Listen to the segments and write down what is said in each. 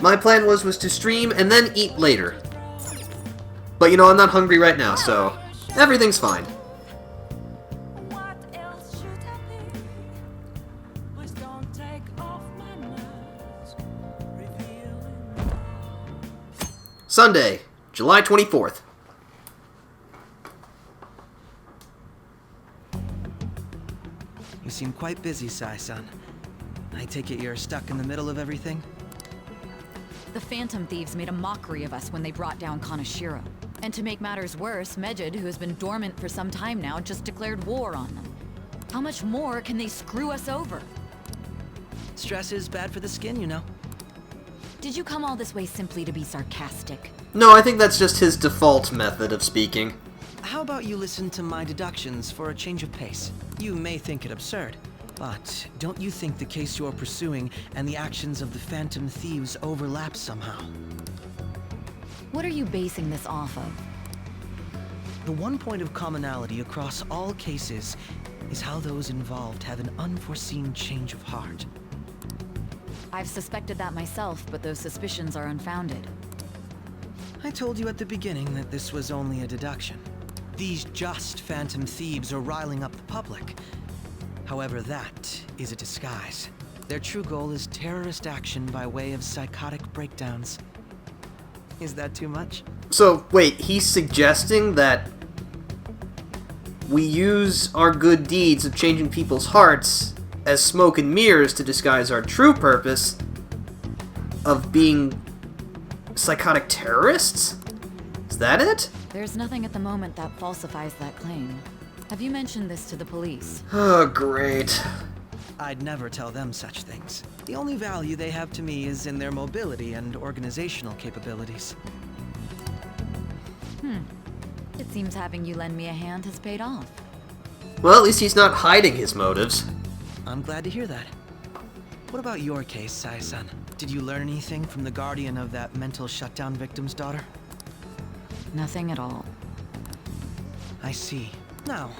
My plan was to stream and then eat later. But you know, I'm not hungry right now, so everything's fine. Sunday, July 24th. You seem quite busy, Sai-san. I take it you're stuck in the middle of everything? The Phantom Thieves made a mockery of us when they brought down Kaneshiro. And to make matters worse, Mejid, who has been dormant for some time now, just declared war on them. How much more can they screw us over? Stress is bad for the skin, you know. Did you come all this way simply to be sarcastic? No, I think that's just his default method of speaking. How about you listen to my deductions for a change of pace? You may think it absurd, but don't you think the case you're pursuing and the actions of the Phantom Thieves overlap somehow? What are you basing this off of? The one point of commonality across all cases is how those involved have an unforeseen change of heart. I've suspected that myself, but those suspicions are unfounded. I told you at the beginning that this was only a deduction. These just Phantom Thieves are riling up the public. However, that is a disguise. Their true goal is terrorist action by way of psychotic breakdowns. Is that too much? So, wait, he's suggesting that we use our good deeds of changing people's hearts as smoke and mirrors to disguise our true purpose of being psychotic terrorists? Is that it? There's nothing at the moment that falsifies that claim. Have you mentioned this to the police? Oh, great. I'd never tell them such things. The only value they have to me is in their mobility and organizational capabilities. It seems having you lend me a hand has paid off. Well, at least he's not hiding his motives. I'm glad to hear that. What about your case, Sai-san? Did you learn anything from the guardian of that mental shutdown victim's daughter? Nothing at all. I see. Now,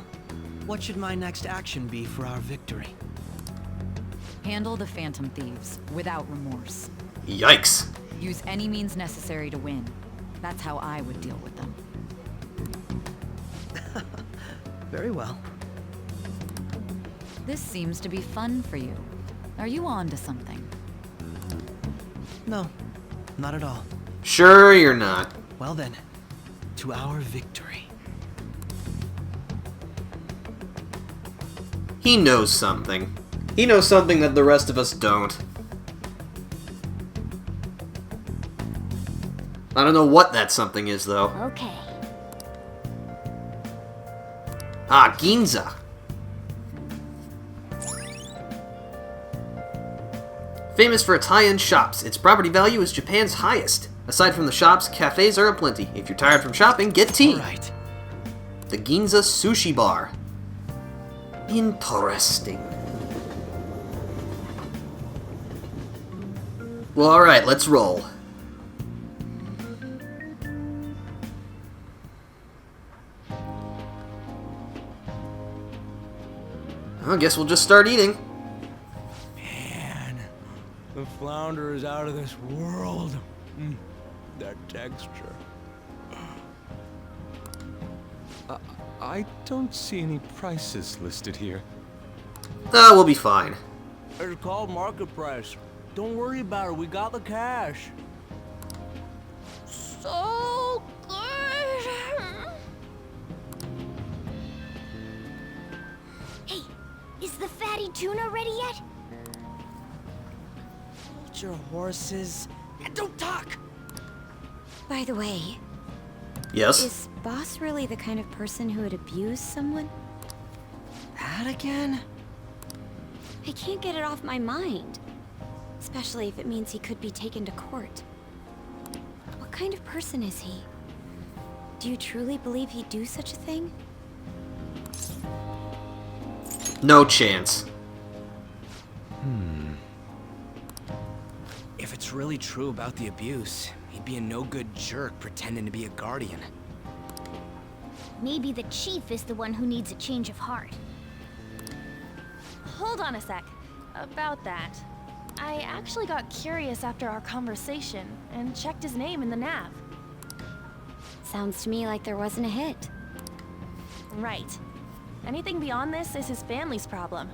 what should my next action be for our victory? Handle the Phantom Thieves without remorse. Yikes. Use any means necessary to win. That's how I would deal with them. Very well. This seems to be fun for you. Are you on to something? No, not at all. Sure you're not. Well then, to our victory. He knows something. He knows something that the rest of us don't. I don't know what that something is, though. Okay. Ah, Ginza. Famous for its high-end shops, its property value is Japan's highest. Aside from the shops, cafes are aplenty. If you're tired from shopping, get tea. All right. The Ginza Sushi Bar. Interesting. Well, alright, let's roll. I guess we'll just start eating. Man, the flounder is out of this world. That texture. I don't see any prices listed here. We'll be fine. It's called market price. Don't worry about it. We got the cash. So good. Hey, is the fatty tuna ready yet? Hold your horses and don't talk. By the way, Yes? is Boss really the kind of person who would abuse someone? That again? I can't get it off my mind. Especially if it means he could be taken to court. What kind of person is he? Do you truly believe he'd do such a thing? No chance. If it's really true about the abuse, he'd be a no-good jerk pretending to be a guardian. Maybe the chief is the one who needs a change of heart. Hold on a sec. About that. I actually got curious after our conversation and checked his name in the nav. Sounds to me like there wasn't a hit. Right. Anything beyond this is his family's problem.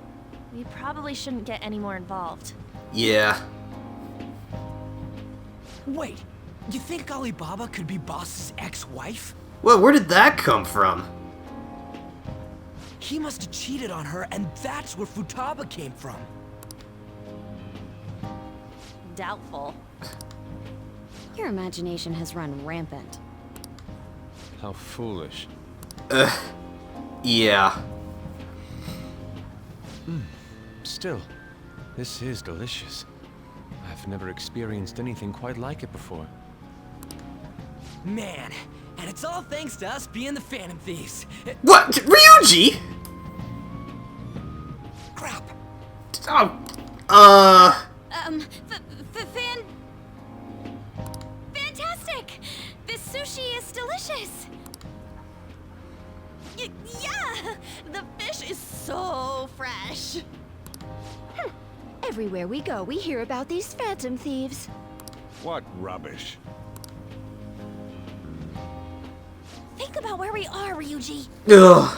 We probably shouldn't get any more involved. Yeah. Wait, you think Alibaba could be Boss's ex-wife? Well, where did that come from? He must have cheated on her, and that's where Futaba came from. Doubtful. Your imagination has run rampant. How foolish. Yeah. Still, this is delicious. I've never experienced anything quite like it before. Man, and it's all thanks to us being the Phantom Thieves. What? Ryuji? Crap. Oh, Fantastic! This sushi is delicious! Yeah! The fish is so fresh. Everywhere we go, we hear about these phantom thieves. What rubbish. Think about where we are, Ryuji. Ugh.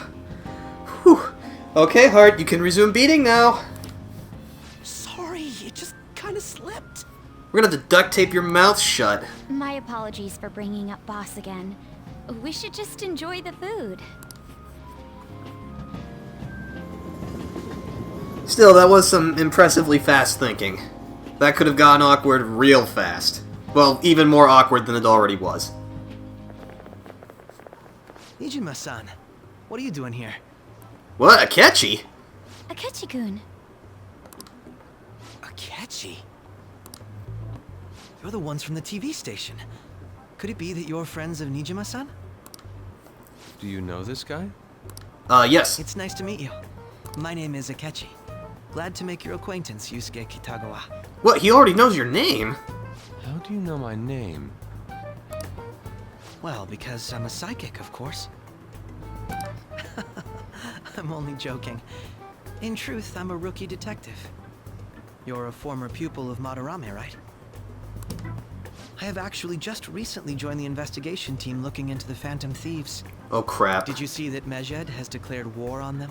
Whew. Okay, Heart, you can resume beating now. Sorry, it just kind of slipped. We're gonna have to duct tape your mouth shut. My apologies for bringing up Boss again. We should just enjoy the food. Still, that was some impressively fast thinking. That could have gotten awkward real fast. Well, even more awkward than it already was. Nijima-san, what are you doing here? What? Akechi? Akechi-kun. Akechi? You're the ones from the TV station. Could it be that you're friends of Nijima-san? Do you know this guy? Yes. It's nice to meet you. My name is Akechi. Glad to make your acquaintance, Yusuke Kitagawa. What? He already knows your name? How do you know my name? Well, because I'm a psychic, of course. I'm only joking. In truth, I'm a rookie detective. You're a former pupil of Madarame, right? I have actually just recently joined the investigation team looking into the Phantom Thieves. Oh, crap. Did you see that Mejed has declared war on them?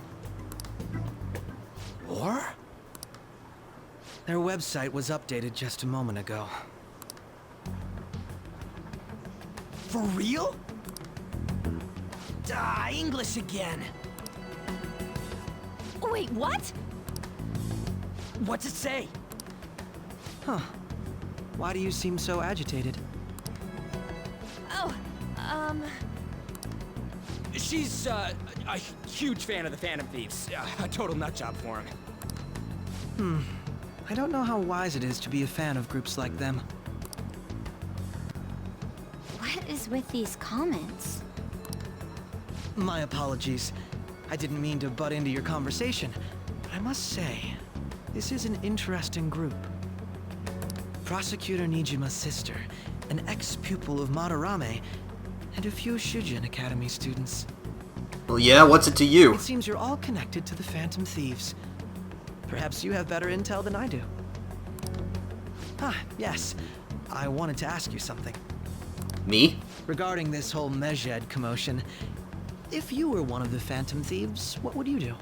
War? Their website was updated just a moment ago. For real? English again. Wait, what? What's it say? Huh. Why do you seem so agitated? Oh, She's, a huge fan of the Phantom Thieves. A total nutjob for him. I don't know how wise it is to be a fan of groups like them. What is with these comments? My apologies. I didn't mean to butt into your conversation, but I must say, this is an interesting group. Prosecutor Nijima's sister, an ex-pupil of Madarame, and a few Shujin Academy students. Well, yeah, what's it to you? It seems you're all connected to the Phantom Thieves. Perhaps you have better intel than I do. Ah, yes. I wanted to ask you something. Me? Regarding this whole Mejed commotion, if you were one of the Phantom Thieves, what would you do?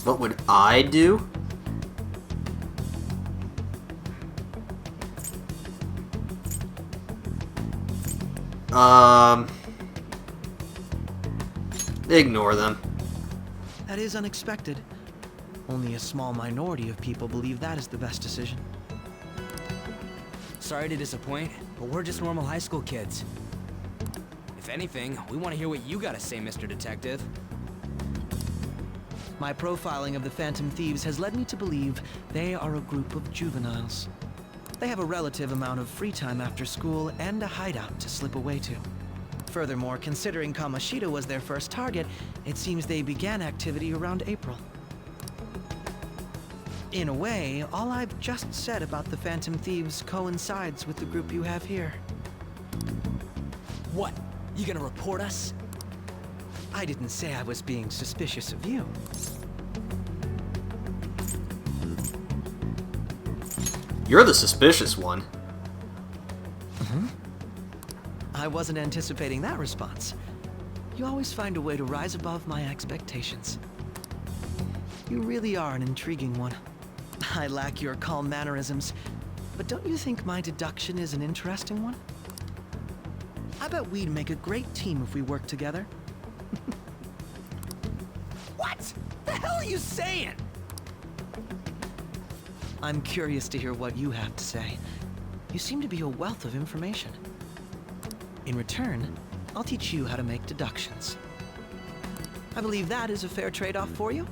What would I do? Ignore them. That is unexpected. Only a small minority of people believe that is the best decision. Sorry to disappoint, but we're just normal high school kids. If anything, we want to hear what you gotta say, Mr. Detective. My profiling of the Phantom Thieves has led me to believe they are a group of juveniles. They have a relative amount of free time after school and a hideout to slip away to. Furthermore, considering Kamoshida was their first target, it seems they began activity around April. In a way, all I've just said about the Phantom Thieves coincides with the group you have here. What? You gonna report us? I didn't say I was being suspicious of you. You're the suspicious one. I wasn't anticipating that response. You always find a way to rise above my expectations. You really are an intriguing one. I lack your calm mannerisms, but don't you think my deduction is an interesting one? I bet we'd make a great team if we worked together. What the hell are you saying? I'm curious to hear what you have to say. You seem to be a wealth of information. In return, I'll teach you how to make deductions. I believe that is a fair trade-off for you.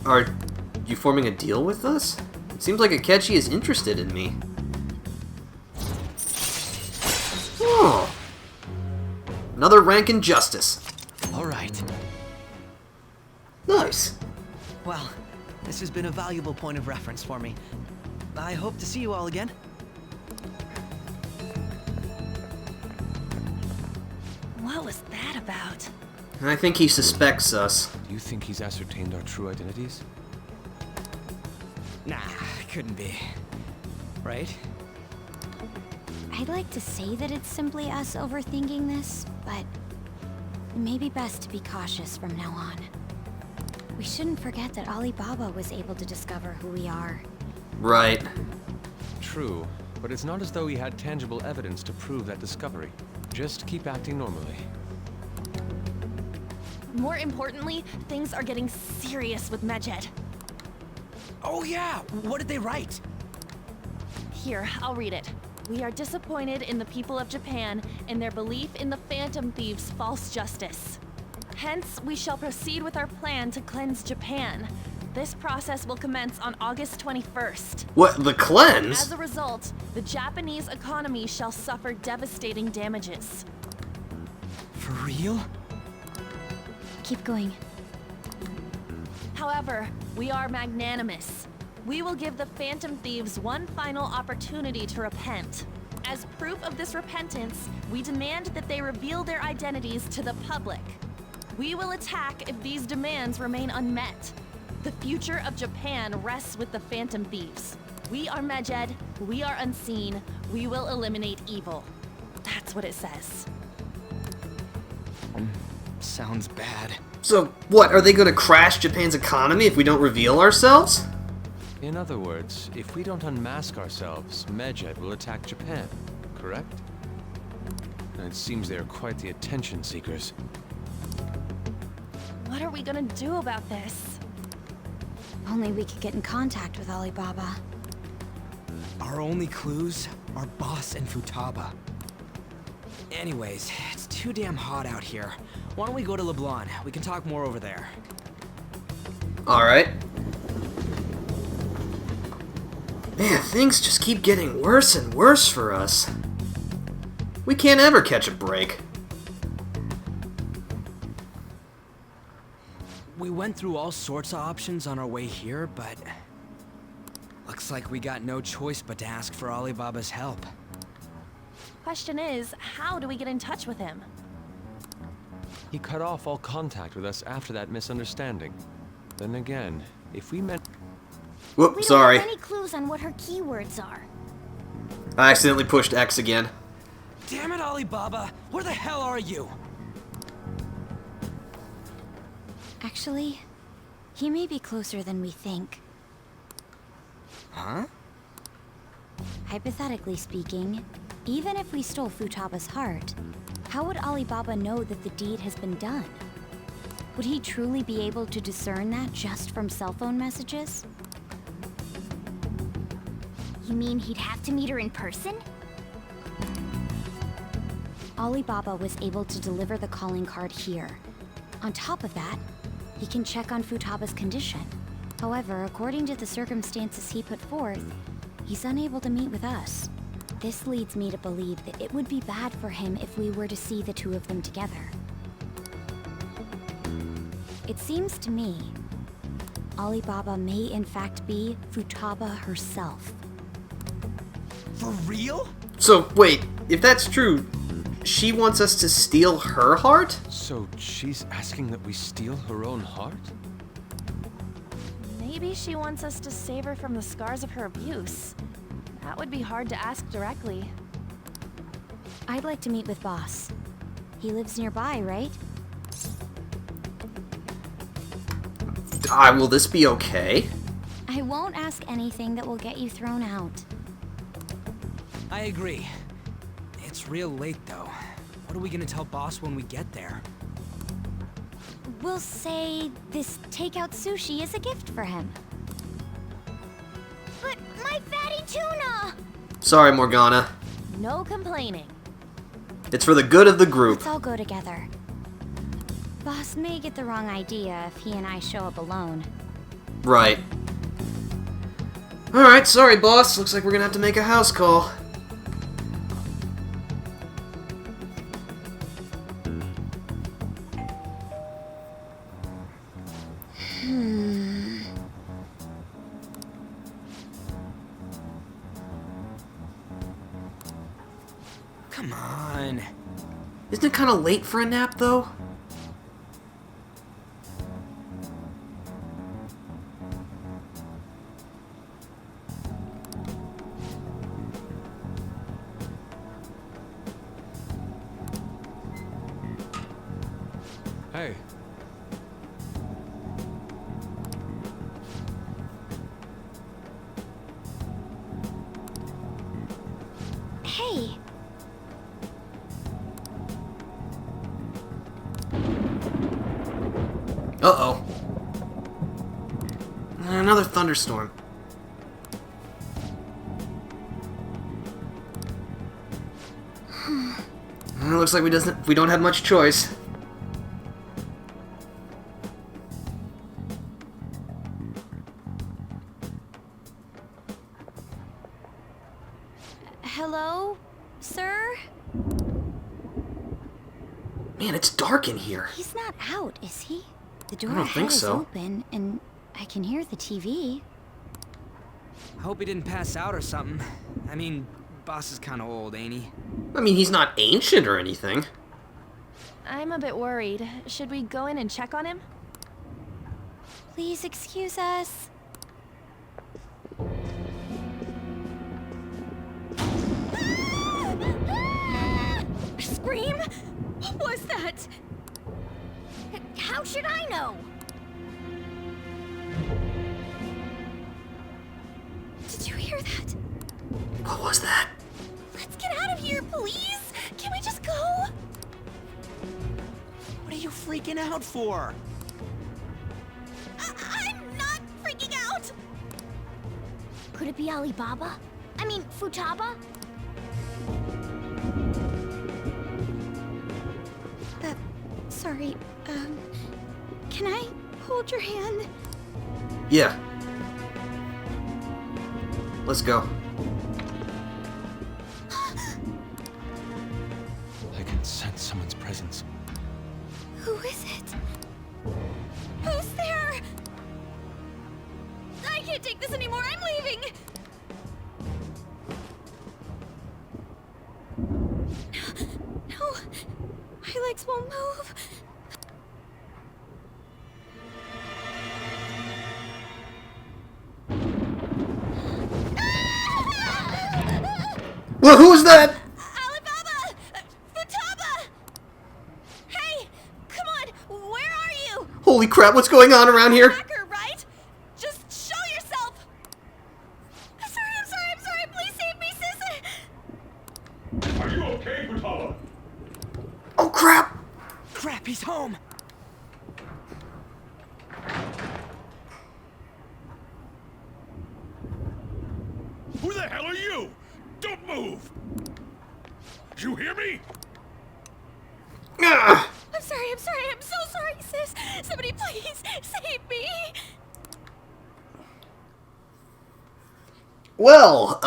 Are you forming a deal with us? It seems like Akechi is interested in me. Oh. Another rank in justice. All right. Nice. Well, this has been a valuable point of reference for me. I hope to see you all again. What was that about? I think he suspects us. Do you think he's ascertained our true identities? Nah, couldn't be. Right? I'd like to say that it's simply us overthinking this, but it may be best to be cautious from now on. We shouldn't forget that Alibaba was able to discover who we are. Right. True, but it's not as though he had tangible evidence to prove that discovery. Just keep acting normally. More importantly, things are getting serious with Medjed. Oh yeah, what did they write? Here, I'll read it. We are disappointed in the people of Japan in their belief in the Phantom Thieves' false justice. Hence, we shall proceed with our plan to cleanse Japan. This process will commence on August 21st. What, the cleanse? As a result, the Japanese economy shall suffer devastating damages. For real? Keep going. However, we are magnanimous. We will give the Phantom Thieves one final opportunity to repent. As proof of this repentance, we demand that they reveal their identities to the public. We will attack if these demands remain unmet. The future of Japan rests with the Phantom Thieves. We are Medjed, we are unseen, we will eliminate evil. That's what it says. Sounds bad. So, what, are they gonna crash Japan's economy if we don't reveal ourselves? In other words, if we don't unmask ourselves, Medjed will attack Japan, correct? It seems they are quite the attention seekers. What are we gonna do about this? Only we could get in contact with Alibaba. Our only clues are Boss and Futaba. Anyways, it's too damn hot out here. Why don't we go to LeBlanc? We can talk more over there. Alright. Man, things just keep getting worse and worse for us. We can't ever catch a break. We went through all sorts of options on our way here, but looks like we got no choice but to ask for Alibaba's help. Question is, how do we get in touch with him? He cut off all contact with us after that misunderstanding. Then again, if we meant... Whoop, We sorry. don't have any clues on what her keywords are. I accidentally pushed X again. Damn it, Alibaba! Where the hell are you? Actually, he may be closer than we think. Huh? Hypothetically speaking, even if we stole Futaba's heart, how would Alibaba know that the deed has been done? Would he truly be able to discern that just from cell phone messages? You mean he'd have to meet her in person? Alibaba was able to deliver the calling card here. On top of that, he can check on Futaba's condition. However, according to the circumstances he put forth, he's unable to meet with us. This leads me to believe that it would be bad for him if we were to see the two of them together. It seems to me, Alibaba may in fact be Futaba herself. For real? So, wait, if that's true, she wants us to steal her heart? So she's asking that we steal her own heart? Maybe she wants us to save her from the scars of her abuse. That would be hard to ask directly. I'd like to meet with Boss. He lives nearby, right? Will this be okay? I won't ask anything that will get you thrown out. I agree. It's real late, though. What are we gonna tell Boss when we get there? We'll say this takeout sushi is a gift for him. But my fatty tuna! Sorry, Morgana. No complaining. It's for the good of the group. Let's all go together. Boss may get the wrong idea if he and I show up alone. Right. Alright, sorry, boss. Looks like we're gonna have to make a house call. Come on. Isn't it kind of late for a nap, though? Hey, Hey, Uh-oh. Another thunderstorm. It looks like we don't have much choice. hello, sir? Man, it's dark in here. He's not out, is he? The door I don't ahead think is so. open, and I can hear the TV. I hope he didn't pass out or something. I mean, Boss is kinda old, ain't he? I mean, he's not ancient or anything. I'm a bit worried. Should we go in and check on him? Please excuse us. Scream? What was that? How should I know? Did you hear that? What was that? Let's get out of here, please! Can we just go? What are you freaking out for? I'm not freaking out! Could it be Alibaba? I mean, Futaba? Sorry, can I hold your hand? Yeah. Let's go. I can sense someone's presence. Who is it? Who's there? I can't take this anymore, I'm leaving! No, my legs won't move. Well, who's that? Alibaba! Futaba! Hey, come on, where are you? Holy crap, what's going on around here? Hacker, right? Just show yourself! I'm sorry, please save me, sis! Are you okay, Futaba? Oh crap! Crap, he's home! Who the hell are you? Don't move! You hear me? Ah! I'm so sorry, sis! Somebody please save me! Well,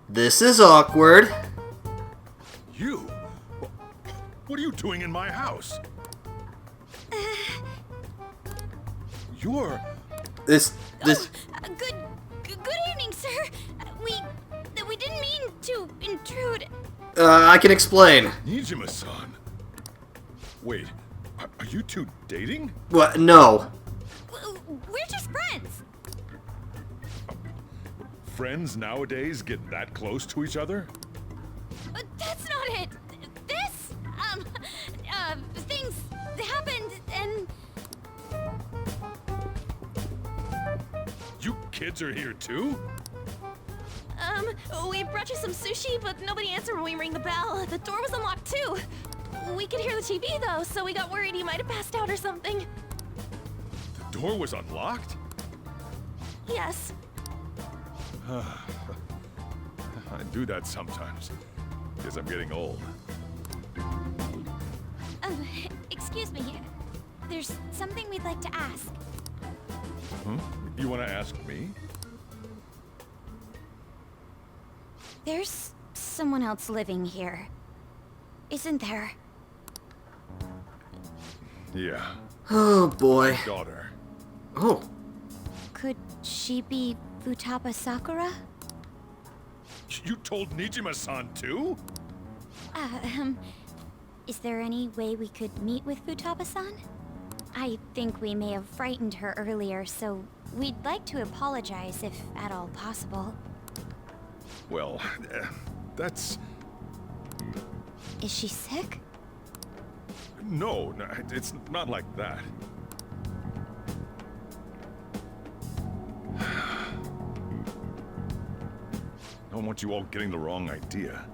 this is awkward. You? What are you doing in my house? You're... This, Good evening, sir. We didn't mean to intrude. I can explain. Nijima-san. Wait, are you two dating? What? No. We're just friends. friends nowadays get that close to each other? That's not it. This, things happened and... You kids are here too? We brought you some sushi, but nobody answered when we rang the bell. The door was unlocked too. We could hear the TV though, so we got worried he might have passed out or something. The door was unlocked? Yes. I do that sometimes. Guess I'm getting old. Excuse me. There's something we'd like to ask. You want to ask me? There's someone else living here, isn't there? Yeah. Oh boy. Daughter. Oh. Could she be Futaba Sakura? You told Nijima-san too? Is there any way we could meet with Futaba-san? I think we may have frightened her earlier, so we'd like to apologize if at all possible. Well, that's... Is she sick? No, it's not like that. I don't want you all getting the wrong idea.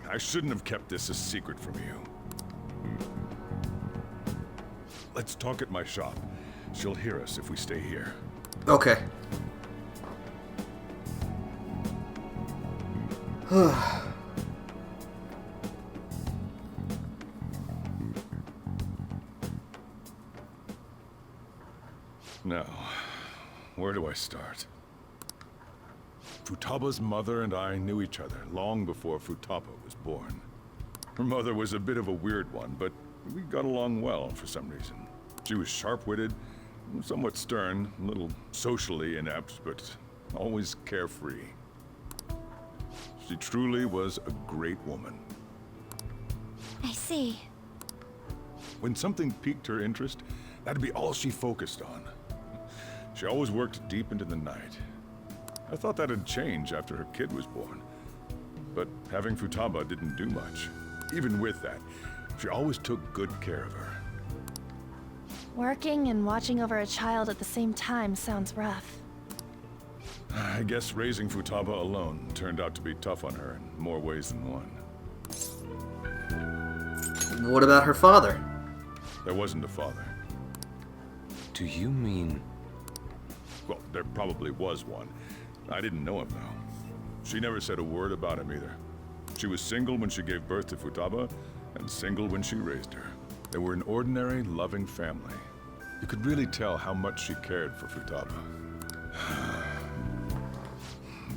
I shouldn't have kept this a secret from you. Let's talk at my shop. She'll hear us if we stay here. Okay. Now, where do I start? Futaba's mother and I knew each other long before Futaba was born. Her mother was a bit of a weird one, but we got along well for some reason. She was sharp-witted, somewhat stern, a little socially inept, but always carefree. She truly was a great woman. I see. When something piqued her interest, that'd be all she focused on. She always worked deep into the night. I thought that'd change after her kid was born. But having Futaba didn't do much. Even with that, she always took good care of her. Working and watching over a child at the same time sounds rough. I guess raising Futaba alone turned out to be tough on her in more ways than one. What about her father? There wasn't a father. Do you mean... Well, there probably was one. I didn't know him, though. She never said a word about him either. She was single when she gave birth to Futaba, and single when she raised her. They were an ordinary, loving family. You could really tell how much she cared for Futaba.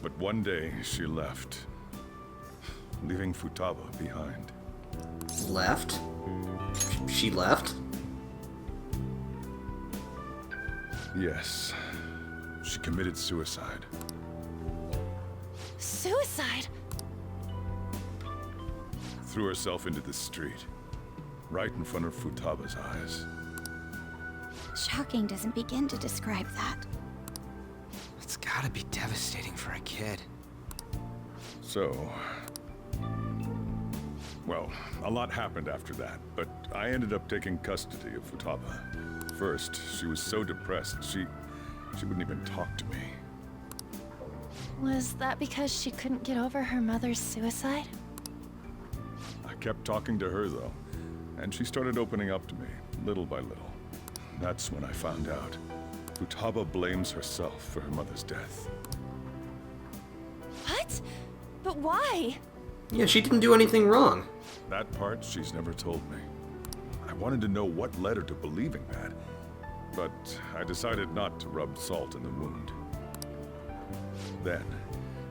But one day, she left, leaving Futaba behind. Left? She left? Yes. She committed suicide. Suicide? Threw herself into the street, right in front of Futaba's eyes. Shocking doesn't begin to describe that. It's gotta be devastating for a kid. So... Well, a lot happened after that, but I ended up taking custody of Futaba. First, she was so depressed, she wouldn't even talk to me. Was that because she couldn't get over her mother's suicide? I kept talking to her, though, and she started opening up to me, little by little. That's when I found out. Futaba blames herself for her mother's death. What? But why? Yeah, she didn't do anything wrong. That part she's never told me. I wanted to know what led her to believing that, but I decided not to rub salt in the wound. Then,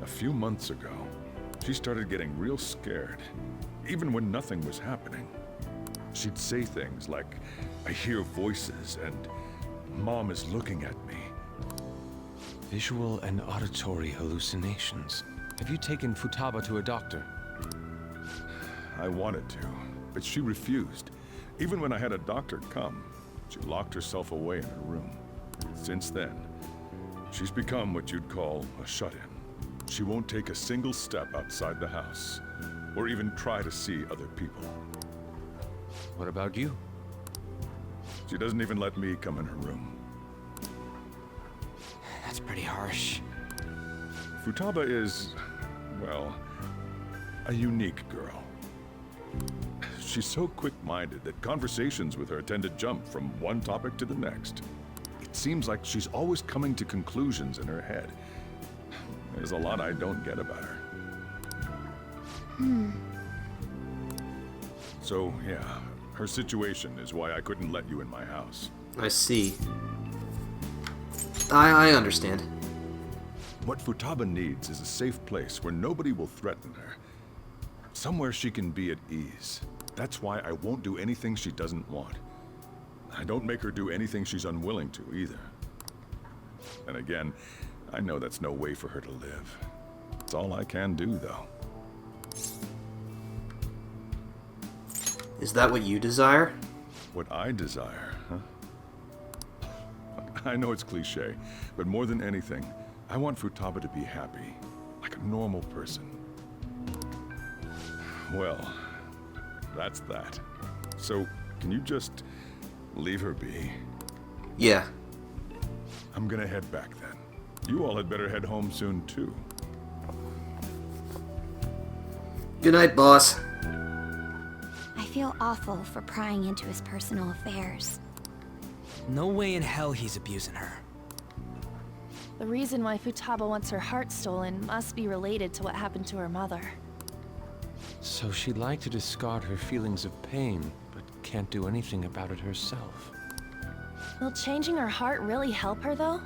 a few months ago, she started getting real scared, even when nothing was happening. She'd say things like, "I hear voices," and "Mom is looking at me." Visual and auditory hallucinations. Have you taken Futaba to a doctor? I wanted to, but she refused. Even when I had a doctor come, she locked herself away in her room. Since then, She's become what you'd call a shut-in. She won't take a single step outside the house, or even try to see other people. What about you? She doesn't even let me come in her room. That's pretty harsh. Futaba is, well, a unique girl. She's so quick-minded that conversations with her tend to jump from one topic to the next. It seems like she's always coming to conclusions in her head. There's a lot I don't get about her. So, yeah, her situation is why I couldn't let you in my house. I see. I understand. What Futaba needs is a safe place where nobody will threaten her. Somewhere she can be at ease. That's why I won't do anything she doesn't want. I don't make her do anything she's unwilling to, either. And again, I know that's no way for her to live. It's all I can do, though. Is that what you desire? What I desire, huh? I know it's cliché, but more than anything, I want Futaba to be happy, like a normal person. Well, that's that. So, can you just leave her be? Yeah. I'm gonna head back then. You all had better head home soon, too. Good night, boss. I feel awful for prying into his personal affairs. No way in hell he's abusing her. The reason why Futaba wants her heart stolen must be related to what happened to her mother. So she'd like to discard her feelings of pain, but can't do anything about it herself. Will changing her heart really help her, though?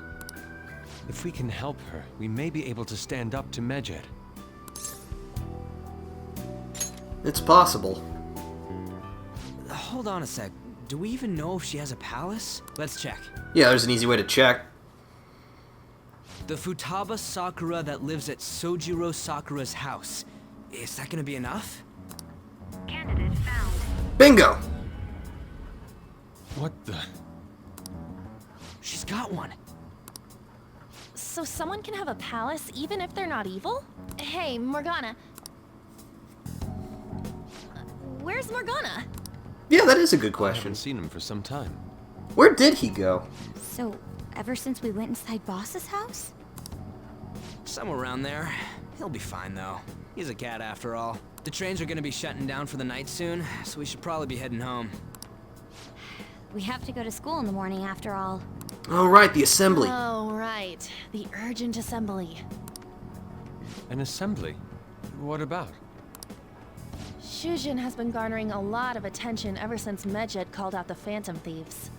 If we can help her, we may be able to stand up to Medjed. It's possible. Hold on a sec. Do we even know if she has a palace? Let's check. Yeah, there's an easy way to check. The Futaba Sakura that lives at Sojiro Sakura's house. Is that gonna be enough? Candidate found. Bingo! What the? She's got one. So someone can have a palace even if they're not evil? Hey, Morgana. Where's Morgana? Yeah, that is a good I question. haven't seen him for some time. Where did he go? So, ever since we went inside Boss's house? Somewhere around there. He'll be fine, though. He's a cat after all. The trains are gonna be shutting down for the night soon, so we should probably be heading home. We have to go to school in the morning after all. Oh, right, the assembly. Oh, right. The urgent assembly. An assembly? What about? Shujin has been garnering a lot of attention ever since Medjed called out the Phantom Thieves.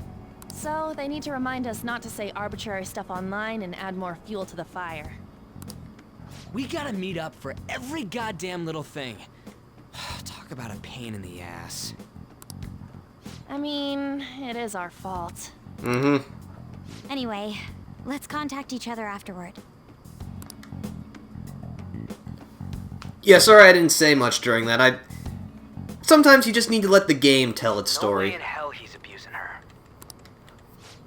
So, they need to remind us not to say arbitrary stuff online and add more fuel to the fire. We gotta meet up for every goddamn little thing. Talk about a pain in the ass. I mean, it is our fault. Mm-hmm. Anyway, let's contact each other afterward. Yeah, sorry I didn't say much during that. Sometimes you just need to let the game tell its story. No way in hell he's abusing her.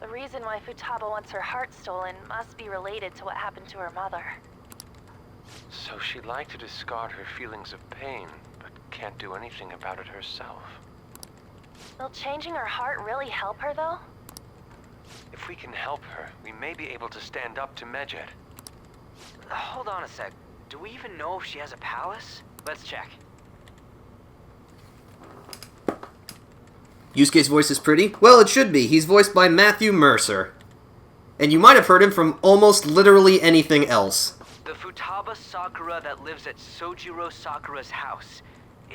The reason why Futaba wants her heart stolen must be related to what happened to her mother. So she'd like to discard her feelings of pain, but can't do anything about it herself. Will changing her heart really help her, though? If we can help her, we may be able to stand up to Medjed. Hold on a sec. Do we even know if she has a palace? Let's check. Yusuke's voice is pretty? Well, it should be. He's voiced by Matthew Mercer. And you might have heard him from almost literally anything else. The Futaba Sakura that lives at Sojiro Sakura's house.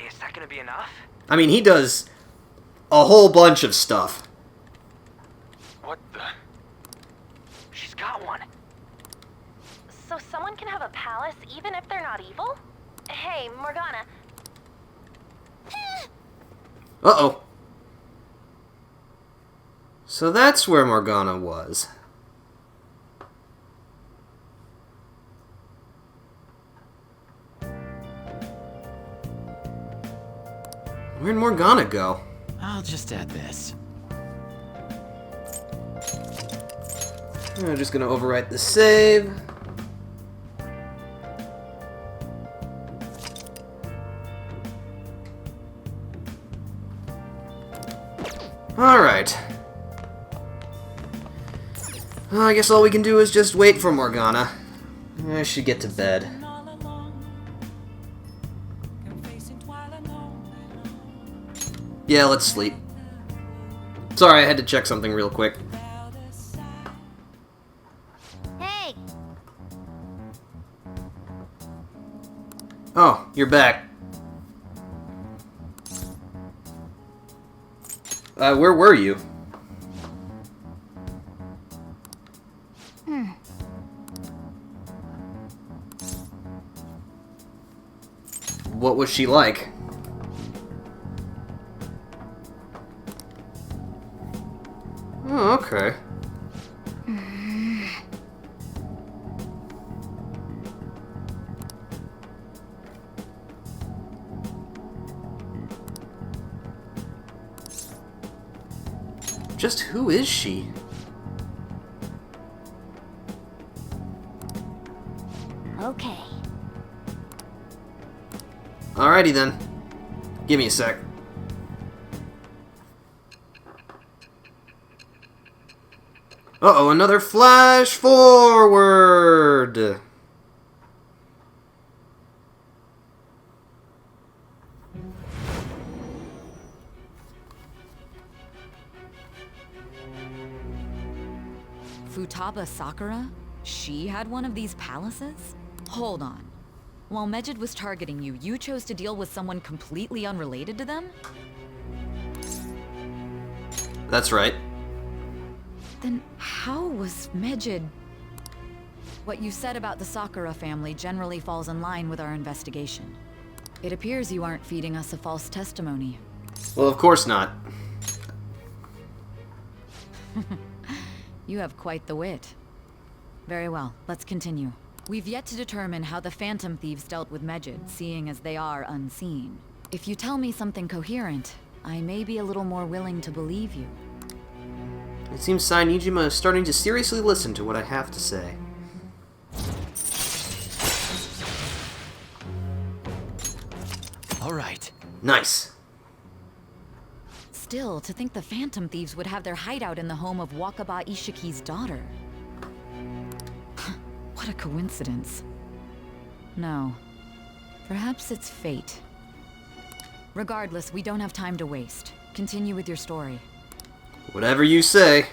Is that gonna be enough? I mean, he does a whole bunch of stuff. What the? She's got one. So someone can have a palace even if they're not evil? Hey, Morgana. Uh-oh. So that's where Morgana was. Where'd Morgana go? I'll just add this. I'm just gonna overwrite the save. Alright. I guess all we can do is just wait for Morgana. I should get to bed. Yeah, let's sleep. Sorry, I had to check something real quick. Hey! Oh, you're back. Where were you? What was she like? Oh, okay. Just who is she? Okay. Alrighty then. Give me a sec. Uh-oh, another flash forward! Futaba Sakura? She had one of these palaces? Hold on. While Mejid was targeting you, you chose to deal with someone completely unrelated to them? That's right. Then how was Mejid... What you said about the Sakura family generally falls in line with our investigation. It appears you aren't feeding us a false testimony. Well, of course not. You have quite the wit. Very well, let's continue. We've yet to determine how the Phantom Thieves dealt with Mejid, seeing as they are unseen. If you tell me something coherent, I may be a little more willing to believe you. It seems Sainijima is starting to seriously listen to what I have to say. All right. Nice. Still, to think the Phantom Thieves would have their hideout in the home of Wakaba Ishiki's daughter. What a coincidence. No. Perhaps it's fate. Regardless, we don't have time to waste. Continue with your story. Whatever you say.